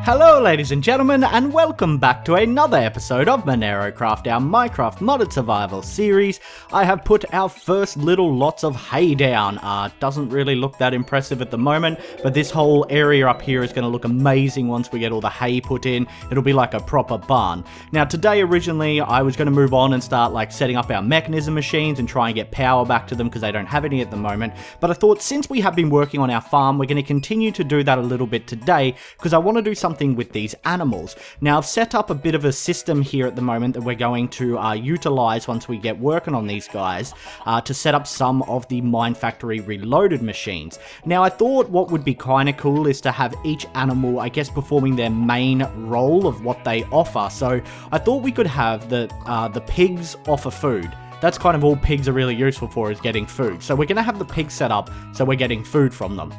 Hello ladies and gentlemen, and welcome back to another episode of MenaeroCraft, our Minecraft modded survival series. I have put our first little lots of hay down. Doesn't really look that impressive at the moment, but this whole area up here is going to look amazing once we get all the hay put in. It'll be like a proper barn. Now today originally I was going to move on and start like setting up our mechanism machines and try and get power back to them because they don't have any at the moment, but I thought since we have been working on our farm, we're going to continue to do that a little bit today because I want to do something with these animals. Now I've set up a bit of a system here at the moment that we're going to utilize once we get working on these guys to set up some of the Mine Factory Reloaded machines. Now I thought what would be kind of cool is to have each animal, I guess, performing their main role of what they offer. So I thought we could have the pigs offer food. That's kind of all pigs are really useful for, is getting food. So we're going to have the pigs set up so we're getting food from them.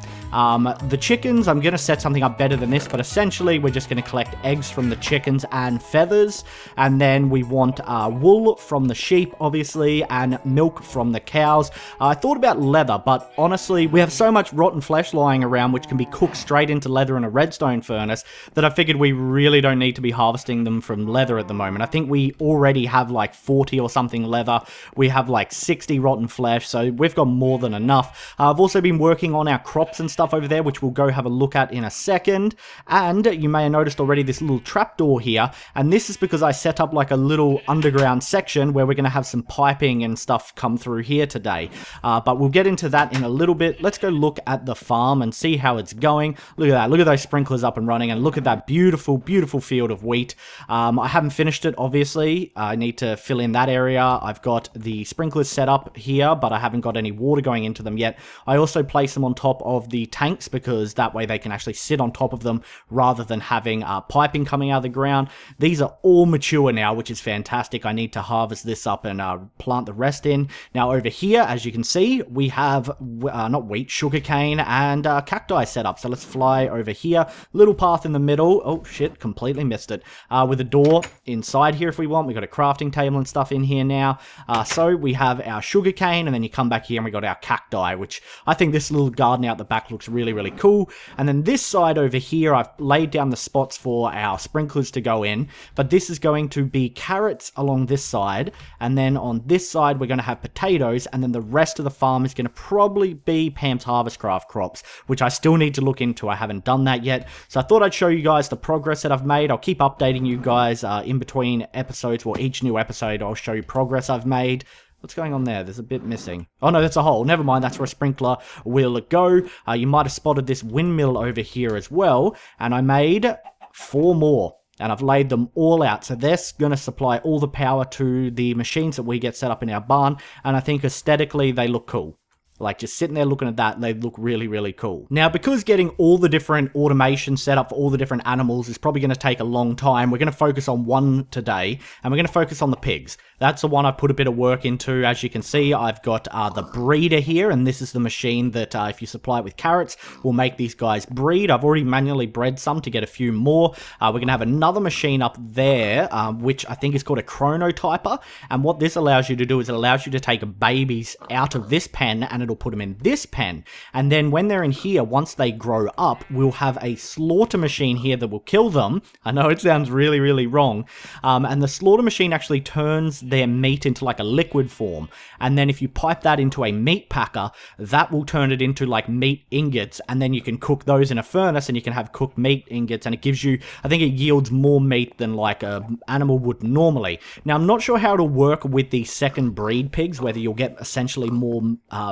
The chickens, I'm going to set something up better than this, but essentially we're just going to collect eggs from the chickens and feathers. And then we want wool from the sheep, obviously, and milk from the cows. I thought about leather, but honestly, we have so much rotten flesh lying around which can be cooked straight into leather in a redstone furnace that I figured we really don't need to be harvesting them from leather at the moment. I think we already have like 40 or something leather. We have like 60 rotten flesh, so we've got more than enough. I've also been working on our crops and stuff over there, which we'll go have a look at in a second. And you may have noticed already this little trapdoor here, and this is because I set up like a little underground section where we're going to have some piping and stuff come through here today. But we'll get into that in a little bit. Let's go look at the farm and see how it's going. Look at that. Look at those sprinklers up and running, and look at that beautiful, beautiful field of wheat. I haven't finished it, obviously. I need to fill in that area. I've got the sprinklers set up here, but I haven't got any water going into them yet. I also place them on top of the tanks because that way they can actually sit on top of them rather than having piping coming out of the ground. These are all mature now, which is fantastic. I need to harvest this up and plant the rest in. Now over here, as you can see, we have not wheat, sugarcane and cacti set up. So let's fly over here. Little path in the middle. Oh shit, completely missed it. With a door inside here if we want. We've got a crafting table and stuff in here now. So we have our sugarcane, and then you come back here and we got our cacti, which I think this little garden out the back looks really, really cool. And then this side over here, I've laid down the spots for our sprinklers to go in, but this is going to be carrots along this side, and then on this side we're going to have potatoes, and then the rest of the farm is going to probably be Pam's Harvestcraft crops, which I still need to look into. I haven't done that yet, so I thought I'd show you guys the progress that I've made. I'll keep updating you guys in between episodes, or each new episode I'll show you progress I've made. What's going on there? There's a bit missing. Oh no, that's a hole. Never mind, that's where a sprinkler will go. You might have spotted this windmill over here as well, and I made 4 more. And I've laid them all out, so they're going to supply all the power to the machines that we get set up in our barn, and I think aesthetically they look cool. Like, just sitting there looking at that, they look really, really cool. Now, because getting all the different automation set up for all the different animals is probably going to take a long time, we're going to focus on one today, and we're going to focus on the pigs. That's the one I put a bit of work into. As you can see, I've got the breeder here, and this is the machine that, if you supply it with carrots, will make these guys breed. I've already manually bred some to get a few more. We're going to have another machine up there, which I think is called a chronotyper, and what this allows you to do is it allows you to take babies out of this pen, and it'll put them in this pen, and then when they're in here, once they grow up, we'll have a slaughter machine here that will kill them. I know it sounds really, really wrong, and the slaughter machine actually turns their meat into like a liquid form, and then if you pipe that into a meat packer, that will turn it into like meat ingots, and then you can cook those in a furnace and you can have cooked meat ingots, and it gives you, I think it yields more meat than like an animal would normally. Now I'm not sure how it'll work with the second breed pigs, whether you'll get essentially more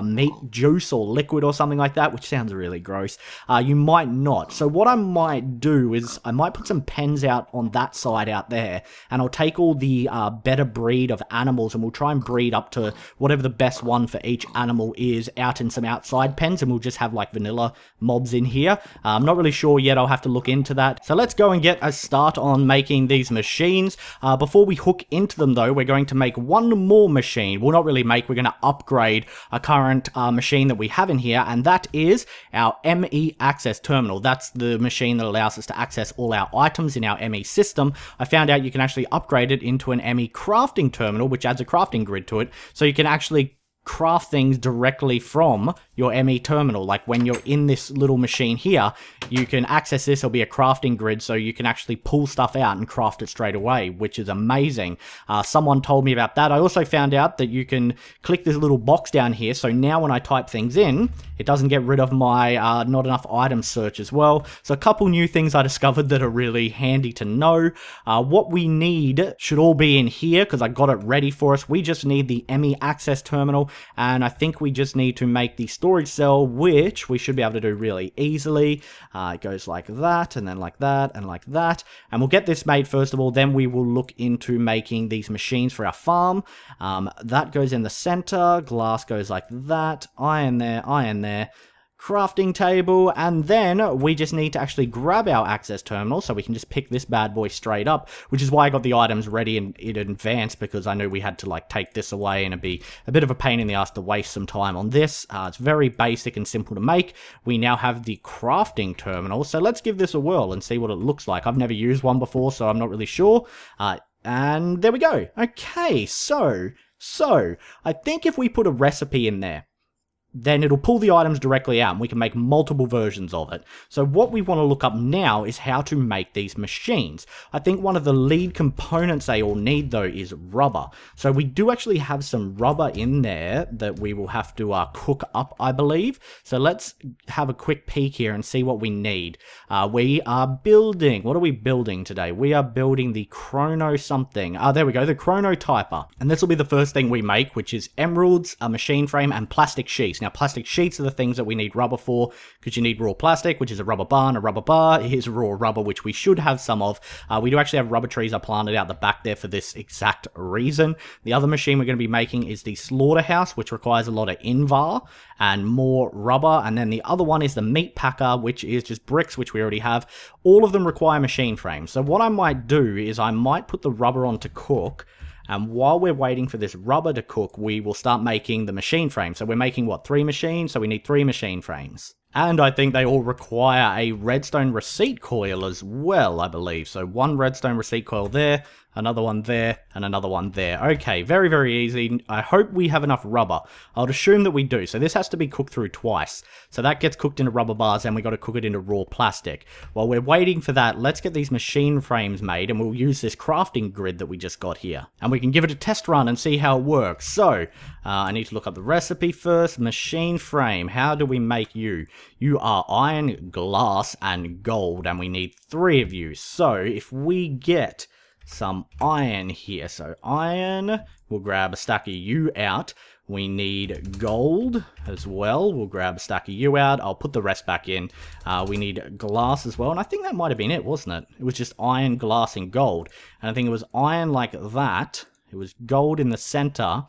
meat juice or liquid or something like that, which sounds really gross. You might not. So what I might do is I might put some pens out on that side out there, and I'll take all the better breed of animals, and we'll try and breed up to whatever the best one for each animal is out in some outside pens, and we'll just have like vanilla mobs in here. I'm not really sure yet. I'll have to look into that. So let's go and get a start on making these machines. Before we hook into them though, we're going to make one more machine. Well, not really make, we're going to upgrade a current machine that we have in here, and that is our ME access terminal. That's the machine that allows us to access all our items in our ME system. I found out you can actually upgrade it into an ME crafting terminal, which adds a crafting grid to it, so you can actually craft things directly from your ME terminal. Like when you're in this little machine here, you can access this. It'll be a crafting grid, so you can actually pull stuff out and craft it straight away, which is amazing. Someone told me about that. I also found out that you can click this little box down here, so now when I type things in, it doesn't get rid of my not enough items search as well. So a couple new things I discovered that are really handy to know. What we need should all be in here because I got it ready for us. We just need the ME access terminal, and I think we just need to make the storage cell, which we should be able to do really easily. It goes like that, and then like that, and like that. And we'll get this made first of all, then we will look into making these machines for our farm. That goes in the center, glass goes like that, iron there, crafting table, and then we just need to actually grab our access terminal so we can just pick this bad boy straight up, which is why I got the items ready in advance, because I knew we had to like take this away and it'd be a bit of a pain in the ass to waste some time on this. It's very basic and simple to make. We now have the crafting terminal, so let's give this a whirl and see what it looks like. I've never used one before, so I'm not really sure. And there we go. Okay, so I think if we put a recipe in there, then it'll pull the items directly out and we can make multiple versions of it. So what we want to look up now is how to make these machines. I think one of the lead components they all need though is rubber. So we do actually have some rubber in there that we will have to cook up, I believe. So let's have a quick peek here and see what we need. We are building, what are we building today? We are building the chrono something. There we go, the chronotyper. And this will be the first thing we make, which is emeralds, a machine frame, and plastic sheets. Now, plastic sheets are the things that we need rubber for, because you need raw plastic, which is a rubber bar, and a rubber bar is raw rubber, which we should have some of. We do actually have rubber trees are planted out the back there for this exact reason. The other machine we're going to be making is the slaughterhouse, which requires a lot of invar and more rubber. And then the other one is the meat packer, which is just bricks, which we already have. All of them require machine frames. So what I might do is I might put the rubber on to cook, and while we're waiting for this rubber to cook, we will start making the machine frame. So we're making, what, 3 machines? So we need 3 machine frames. And I think they all require a redstone receipt coil as well, I believe. So 1 redstone receipt coil there, another one there, and another one there. Okay, very, very easy. I hope we have enough rubber. I would assume that we do. So this has to be cooked through twice. So that gets cooked into rubber bars, and we got to cook it into raw plastic. While we're waiting for that, let's get these machine frames made, and we'll use this crafting grid that we just got here. And we can give it a test run and see how it works. So, I need to look up the recipe first. Machine frame, how do we make you? You are iron, glass, and gold, and we need 3 of you. So, if we get some iron here, so iron, we'll grab a stack of you out. We need gold as well. We'll grab a stack of you out. I'll put the rest back in. We need glass as well, and I think that might have been it, wasn't it? It was just iron, glass, and gold, and I think it was iron like that. It was gold in the center,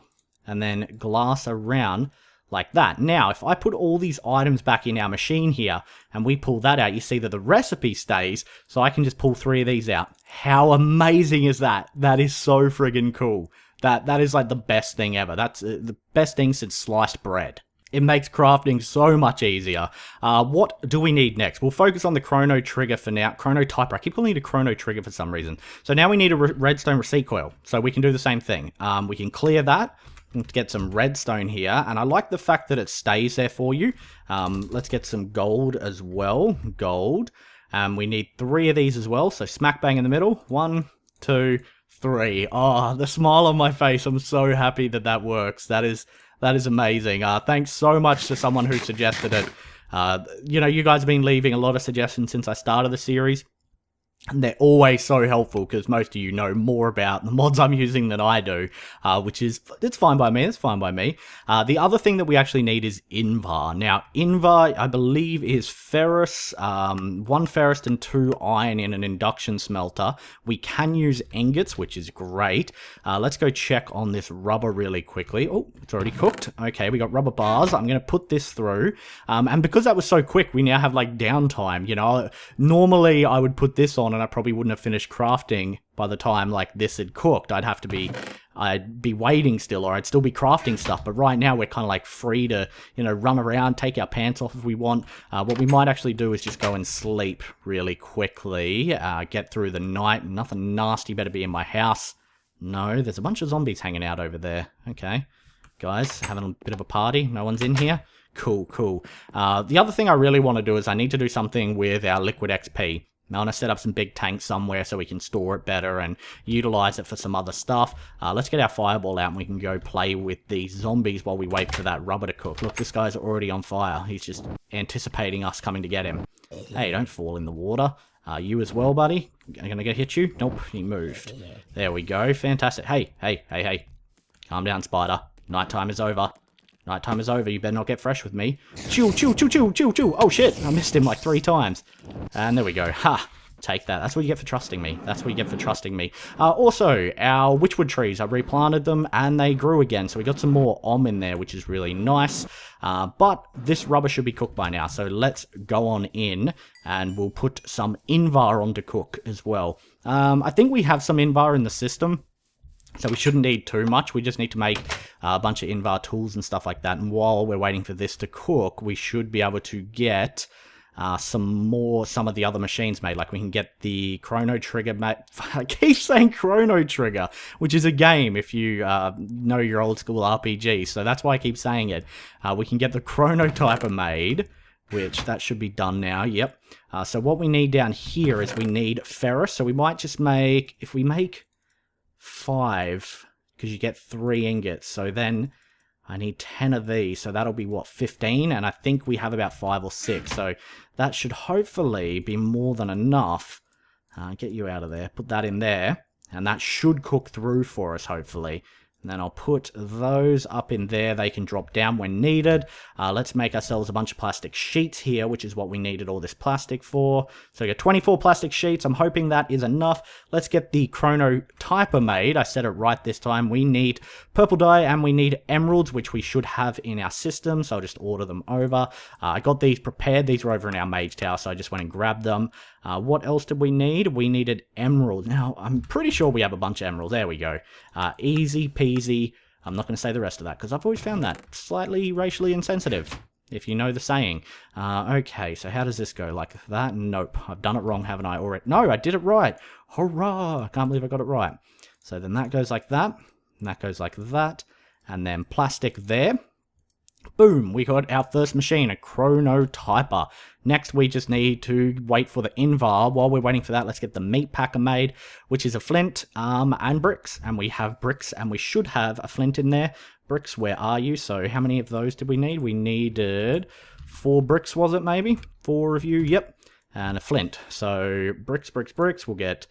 and then glass around like that. Now, if I put all these items back in our machine here, and we pull that out, you see that the recipe stays, so I can just pull 3 of these out. How amazing is that? That is so friggin' cool. That is like the best thing ever. That's the best thing since sliced bread. It makes crafting so much easier. What do we need next? We'll focus on the chrono trigger for now. Chronotyper. I keep calling it a chrono trigger for some reason. So now we need a redstone receipt coil. So we can do the same thing. We can clear that. Let's get some redstone here, and I like the fact that it stays there for you. Let's get some gold as well. Gold. We need 3 of these as well, so smack bang in the middle. 1, 2, 3. Oh, the smile on my face. I'm so happy that that works. That is amazing. Thanks so much to someone who suggested it. You know, you guys have been leaving a lot of suggestions since I started the series. And they're always so helpful because most of you know more about the mods I'm using than I do, which is, it's fine by me, it's fine by me. The other thing that we actually need is invar. Now, invar, I believe, is ferrous, 1 ferrous and 2 iron in an induction smelter. We can use ingots, which is great. Let's go check on this rubber really quickly. Oh, it's already cooked. Okay, we got rubber bars. I'm going to put this through. And because that was so quick, we now have like downtime. You know, normally I would put this on and I probably wouldn't have finished crafting by the time like this had cooked. I'd be waiting still, or I'd still be crafting stuff. But right now we're kind of like free to, you know, run around, take our pants off if we want. What we might actually do is just go and sleep really quickly, get through the night. Nothing nasty better be in my house. No, there's a bunch of zombies hanging out over there. Okay. Guys, having a bit of a party. No one's in here. Cool, cool. The other thing I really want to do is I need to do something with our liquid XP. I want to set up some big tanks somewhere so we can store it better and utilize it for some other stuff. Let's get our fireball out and we can go play with these zombies while we wait for that rubber to cook. Look, this guy's already on fire. He's just anticipating us coming to get him. Hey, don't fall in the water. You as well, buddy? I'm gonna get hit you? Nope, he moved. There we go. Fantastic. Hey, hey, hey, hey. Calm down, spider. Nighttime is over. Nighttime is over. You better not get fresh with me. Chew, chew, chew, chew, chew, chew. Oh, shit. I missed him like 3 times. And there we go. Ha. Take that. That's what you get for trusting me. That's what you get for trusting me. Also, our witchwood trees, I replanted them and they grew again. So we got some more in there, which is really nice. But this rubber should be cooked by now. So let's go on in and we'll put some invar on to cook as well. I think we have some invar in the system. So we shouldn't need too much. We just need to make a bunch of invar tools and stuff like that. And while we're waiting for this to cook, we should be able to get some of the other machines made. Like we can get the Chrono Trigger made. I keep saying Chrono Trigger, which is a game if you know your old school RPG. So that's why I keep saying it. We can get the Chronotyper made, which that should be done now. Yep. So what we need down here is we need ferrous. So we might just make, if we make 5, because you get 3 ingots, so then I need 10 of these, so that'll be what, 15, and I think we have about 5 or 6, so that should hopefully be more than enough. Get you out of there, put that in there, and that should cook through for us hopefully. And then I'll put those up in there. They can drop down when needed. Let's make ourselves a bunch of plastic sheets here, which is what we needed all this plastic for. So we got 24 plastic sheets. I'm hoping that is enough. Let's get the Chronotyper made. I said it right this time. We need purple dye and we need emeralds, which we should have in our system. So I'll just order them over. I got these prepared. These were over in our mage tower, so I just went and grabbed them. What else did we need? We needed emeralds. Now, I'm pretty sure we have a bunch of emeralds. There we go. Easy peasy. I'm not going to say the rest of that because I've always found that slightly racially insensitive, if you know the saying. Okay, so how does this go? Like that? Nope. I've done it wrong, haven't I? Already? No, I did it right. Hurrah! I can't believe I got it right. So then that goes like that, and that goes like that, and then plastic there. Boom, we got our first machine, a Chronotyper. Next, we just need to wait for the invar. While we're waiting for that, let's get the meat packer made, which is a flint and bricks. And we have bricks, and we should have a flint in there. Bricks, where are you? So how many of those did we need? We needed 4 bricks, was it maybe? 4 of you, yep. And a flint. So bricks, bricks, bricks. We'll get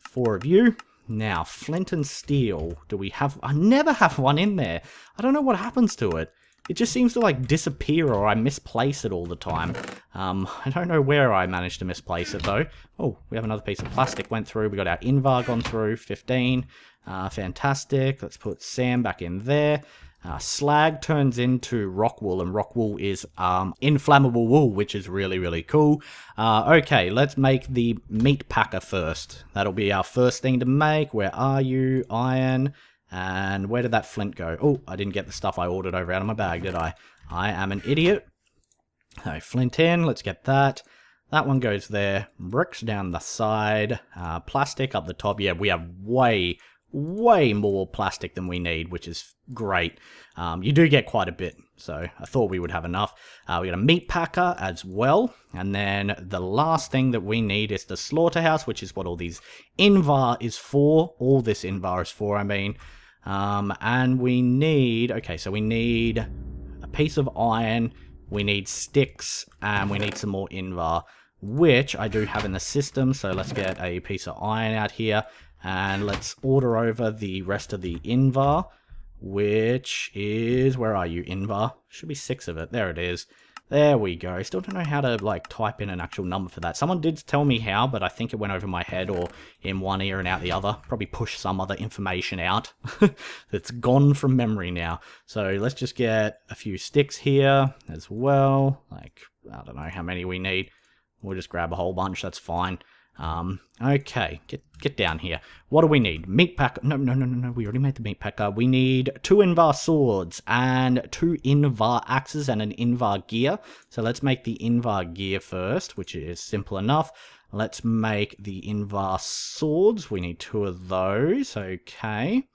4 of you. Now, flint and steel. Do we have... I never have one in there. I don't know what happens to it. It just seems to like disappear or I misplace it all the time. I don't know where I managed to misplace it though. Oh, we have another piece of plastic went through. We got our invar gone through, 15. Fantastic. Let's put sand back in there. Slag turns into rock wool, and rock wool is inflammable wool, which is really, really cool. Okay, let's make the meat packer first. That'll be our first thing to make. Where are you? Iron. And where did that flint go? Oh, I didn't get the stuff I ordered over out of my bag, did I? I am an idiot. So, flint in, let's get that. That one goes there. Bricks down the side. Plastic up the top. Yeah, we have way more plastic than we need, which is great. You do get quite a bit, so I thought we would have enough. We got a meat packer as well. And then the last thing that we need is the slaughterhouse, which is what all these invar is for. All this invar is for, I mean. And we need... Okay, so we need a piece of iron, we need sticks, and we need some more invar, which I do have in the system. So let's get a piece of iron out here, and let's order over the rest of the invar, which is... Where are you, invar? Should be 6 of it. There it is. There we go. Still don't know how to like type in an actual number for that. Someone did tell me how, but I think it went over my head or in one ear and out the other. Probably push some other information out. That's gone from memory now. So let's just get a few sticks here as well. Like, I don't know how many we need. We'll just grab a whole bunch. That's fine. Okay, get down here. What do we need? Meat packer. No. We already made the meat packer. We need 2 invar swords and 2 invar axes and an invar gear. So let's make the invar gear first, which is simple enough. Let's make the invar swords. We need 2 of those. Okay.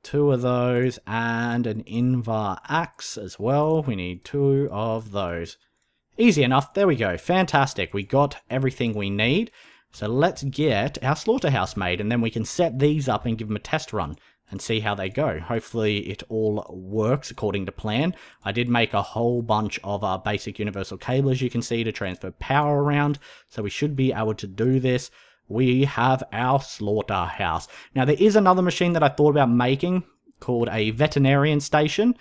2 of those, and an Invar axe as well. We need 2 of those. Easy enough. There we go. Fantastic. We got everything we need. So let's get our slaughterhouse made, and then we can set these up and give them a test run and see how they go. Hopefully it all works according to plan. I did make a whole bunch of our basic universal cable, as you can see, to transfer power around, so we should be able to do this. We have our slaughterhouse. Now, there is another machine that I thought about making called a veterinarian station.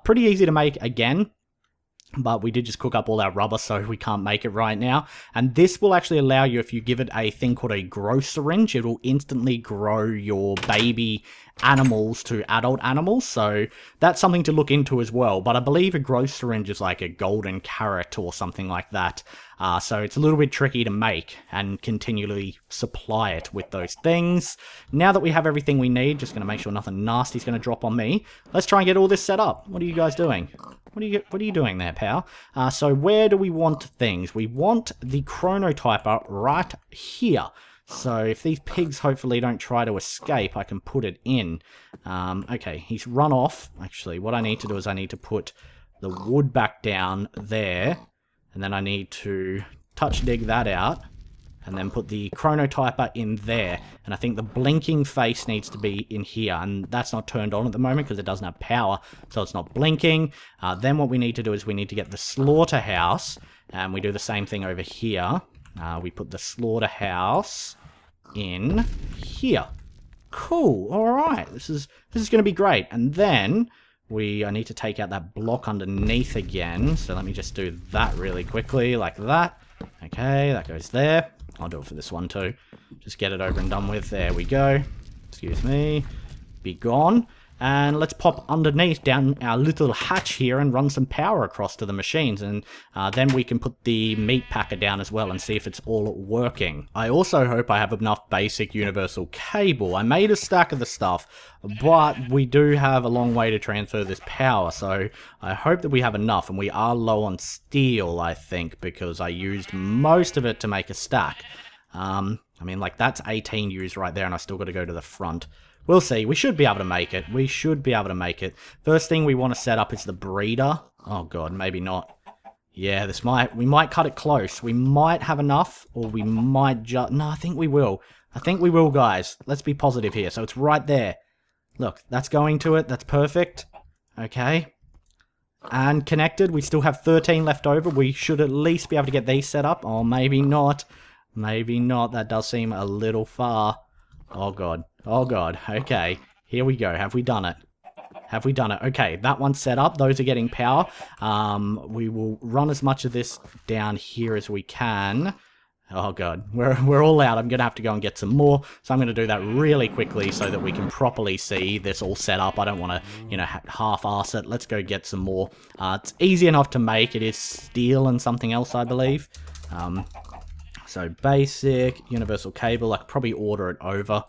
Pretty easy to make again, but we did just cook up all our rubber, so we can't make it right now. And this will actually allow you, if you give it a thing called a grow syringe, it will instantly grow your baby animals to adult animals. So that's something to look into as well. But I believe a grow syringe is like a golden carrot or something like that. So it's a little bit tricky to make and continually supply it with those things. Now that we have everything we need, just going to make sure nothing nasty is going to drop on me. Let's try and get all this set up. What are you guys doing? What are you doing there, pal? So where do we want things? We want the chronotyper right here. So if these pigs hopefully don't try to escape, I can put it in. Okay, he's run off. Actually, what I need to do is I need to put the wood back down there. And then I need to touch dig that out. And then put the chronotyper in there. And I think the blinking face needs to be in here. And that's not turned on at the moment because it doesn't have power. So it's not blinking. Then what we need to do is we need to get the slaughterhouse. And we do the same thing over here. We put the slaughterhouse in here. Cool. Alright. This is going to be great. And then I need to take out that block underneath again. So let me just do that really quickly like that. Okay, that goes there. I'll do it for this one too. Just get it over and done with. There we go. Excuse me. Be gone. And let's pop underneath down our little hatch here and run some power across to the machines. And then we can put the meat packer down as well and see if it's all working. I also hope I have enough basic universal cable. I made a stack of the stuff, but we do have a long way to transfer this power. So I hope that we have enough. And we are low on steel, I think, because I used most of it to make a stack. I mean, like, that's 18 used right there, and I still got to go to the front. We'll see. We should be able to make it. We should be able to make it. First thing we want to set up is the breeder. Oh, God, maybe not. Yeah, we might cut it close. We might have enough, or we might just... No, I think we will. I think we will, guys. Let's be positive here. So it's right there. Look, that's going to it. That's perfect. Okay. And connected. We still have 13 left over. We should at least be able to get these set up. Oh, maybe not. Maybe not. That does seem a little far. Oh, God. Oh, God. Okay. Here we go. Have we done it? Have we done it? Okay, that one's set up. Those are getting power. We will run as much of this down here as we can. Oh, God. We're all out. I'm going to have to go and get some more. So I'm going to do that really quickly so that we can properly see this all set up. I don't want to, you know, half-arse it. Let's go get some more. It's easy enough to make. It is steel and something else, I believe. So basic, universal cable. I could probably order it over.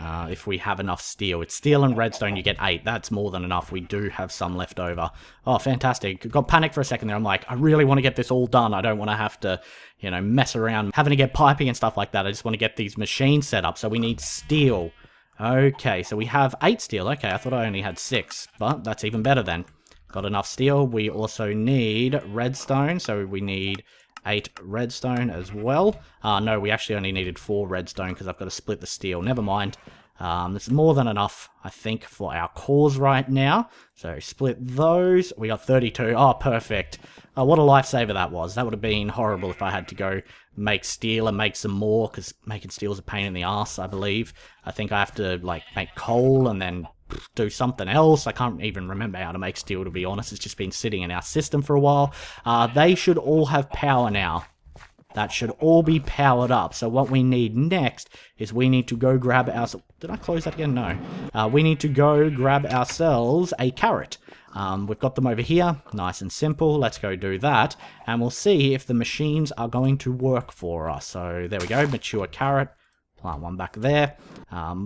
If we have enough steel. It's steel and redstone, you get 8. That's more than enough. We do have some left over. Oh, fantastic. Got panicked for a second there. I'm like, I really want to get this all done. I don't want to have to, you know, mess around having to get piping and stuff like that. I just want to get these machines set up. So we need steel. Okay, so we have 8 steel. Okay, I thought I only had 6, but that's even better then. Got enough steel. We also need redstone, so we need 8 redstone as well. No, we actually only needed 4 redstone because I've got to split the steel. Never mind. There's more than enough, I think, for our cores right now. So split those. We got 32. Oh, perfect. What a lifesaver that was. That would have been horrible if I had to go make steel and make some more, because making steel is a pain in the ass, I believe. I think I have to, like, make coal and then do something else. I can't even remember how to make steel, to be honest. It's just been sitting in our system for a while. They should all have power now. That should all be powered up. So what we need next is we need to go grab ourselves... Did I close that again? No. We need to go grab ourselves a carrot. We've got them over here. Nice and simple. Let's go do that. And we'll see if the machines are going to work for us. So there we go. Mature carrot. Plant one back there.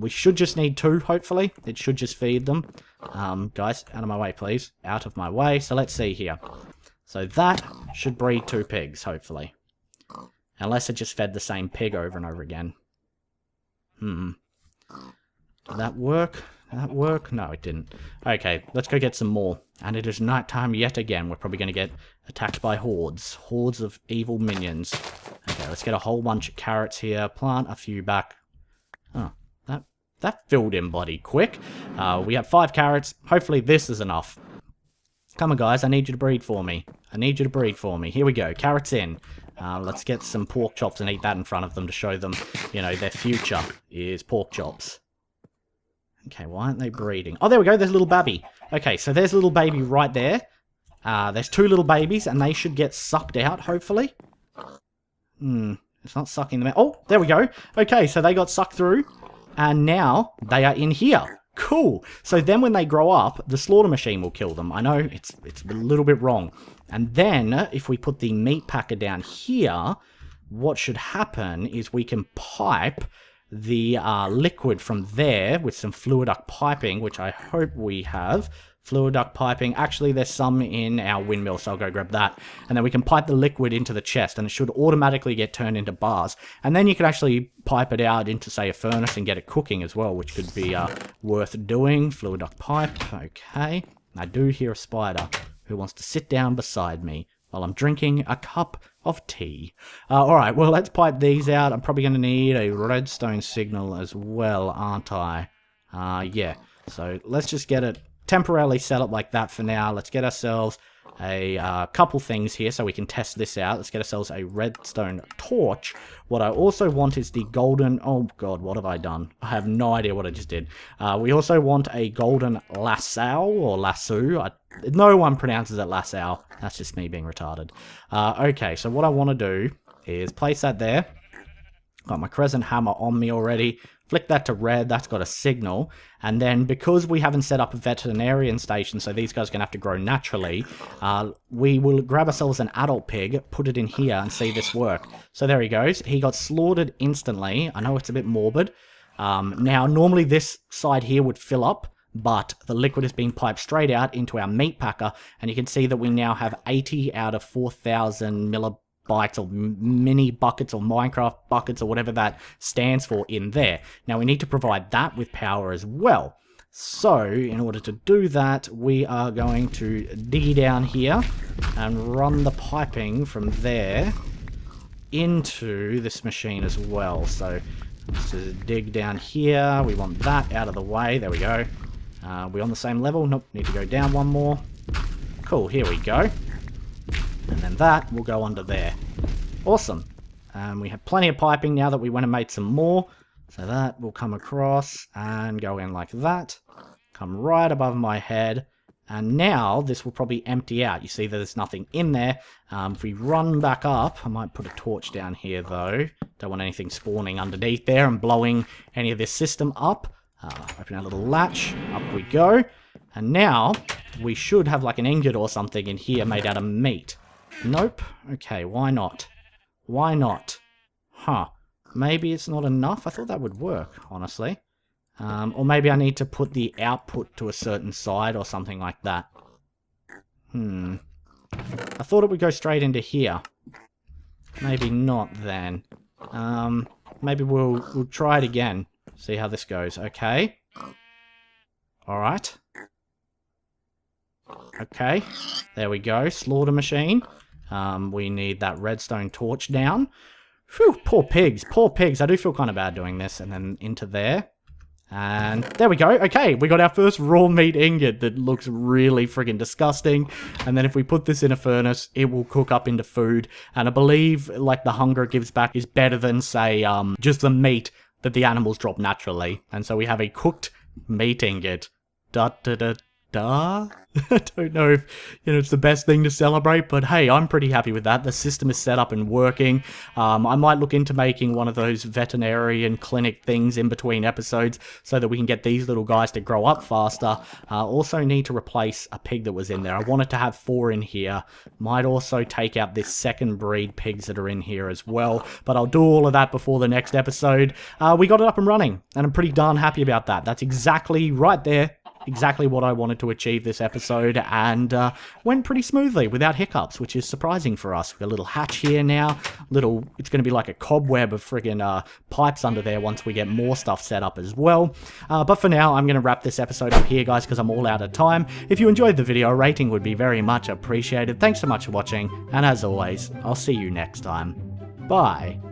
We should just need 2, hopefully. It should just feed them. Guys, out of my way, please. Out of my way. So let's see here. So that should breed 2 pigs, hopefully. Unless it just fed the same pig over and over again. Did that work? Did that work? No, it didn't. Okay, let's go get some more. And it is nighttime yet again. We're probably going to get attacked by hordes. Hordes of evil minions. Okay, let's get a whole bunch of carrots here. Plant a few back. Oh, that filled in bloody quick. We have 5 carrots. Hopefully this is enough. Come on, guys. I need you to breed for me. I need you to breed for me. Here we go. Carrots in. Let's get some pork chops and eat that in front of them to show them, you know, their future is pork chops. Okay, why aren't they breeding? Oh, there we go. There's a little baby. Okay, so there's a little baby right there. There's 2 little babies, and they should get sucked out, hopefully. It's not sucking them out. Oh, there we go. Okay, so they got sucked through, and now they are in here. Cool. So then when they grow up, the slaughter machine will kill them. I know it's a little bit wrong. And then if we put the meat packer down here, what should happen is we can pipe the liquid from there with some fluid duct piping, which I hope we have. Fluid duct piping. Actually, there's some in our windmill, so I'll go grab that. And then we can pipe the liquid into the chest, and it should automatically get turned into bars. And then you can actually pipe it out into, say, a furnace and get it cooking as well, which could be worth doing. Fluid duct pipe. Okay. I do hear a spider who wants to sit down beside me while I'm drinking a cup of tea. Alright, well, let's pipe these out. I'm probably going to need a redstone signal as well, aren't I? Yeah. So let's just get it temporarily set up like that for now. Let's get ourselves a couple things here so we can test this out. Let's get ourselves a redstone torch. What I also want is the golden... Oh, God, what have I done? I have no idea what I just did. We also want a golden lasso or lasso. No one pronounces it lasso. That's just me being retarded. Okay, so what I want to do is place that there. Got my crescent hammer on me already. Flick that to red, that's got a signal. And then because we haven't set up a veterinarian station, so these guys are going to have to grow naturally, we will grab ourselves an adult pig, put it in here, and see this work. So there he goes. He got slaughtered instantly. I know it's a bit morbid. Now, normally this side here would fill up, but the liquid is being piped straight out into our meat packer, and you can see that we now have 80 out of 4,000 millibytes or mini buckets or Minecraft buckets or whatever that stands for in there. Now we need to provide that with power as well. So in order to do that, we are going to dig down here and run the piping from there into this machine as well. So let's just dig down here. We want that out of the way. There we go. We on the same level? Nope, need to go down one more. Cool, here we go. And then that will go under there. Awesome. We have plenty of piping now that we went and made some more. So that will come across and go in like that. Come right above my head. And now this will probably empty out. You see that there's nothing in there. If we run back up, I might put a torch down here though. Don't want anything spawning underneath there and blowing any of this system up. Open our little latch. Up we go. And now we should have like an ingot or something in here made out of meat. Nope. Okay, why not? Why not? Huh. Maybe it's not enough? I thought that would work, honestly. Or maybe I need to put the output to a certain side or something like that. I thought it would go straight into here. Maybe not then. Maybe we'll try it again. See how this goes. Okay. Alright. Okay. There we go. Slaughter machine. We need that redstone torch down. Phew, poor pigs. Poor pigs. I do feel kind of bad doing this. And then into there. And there we go. Okay, we got our first raw meat ingot that looks really friggin' disgusting. And then if we put this in a furnace, it will cook up into food. And I believe, like, the hunger it gives back is better than, say, just the meat that the animals drop naturally. And so we have a cooked meat ingot. I don't know if, it's the best thing to celebrate, but hey, I'm pretty happy with that. The system is set up and working. I might look into making one of those veterinarian clinic things in between episodes so that we can get these little guys to grow up faster. Also need to replace a pig that was in there. I wanted to have 4 in here. Might also take out this second breed pigs that are in here as well, but I'll do all of that before the next episode. We got it up and running, and I'm pretty darn happy about that. That's exactly right there. exactly what I wanted to achieve this episode, and went pretty smoothly without hiccups, which is surprising for us. We've got a little hatch here now, it's going to be like a cobweb of friggin' pipes under there once we get more stuff set up as well. But for now, I'm going to wrap this episode up here, guys, because I'm all out of time. If you enjoyed the video, a rating would be very much appreciated. Thanks so much for watching, and as always, I'll see you next time. Bye.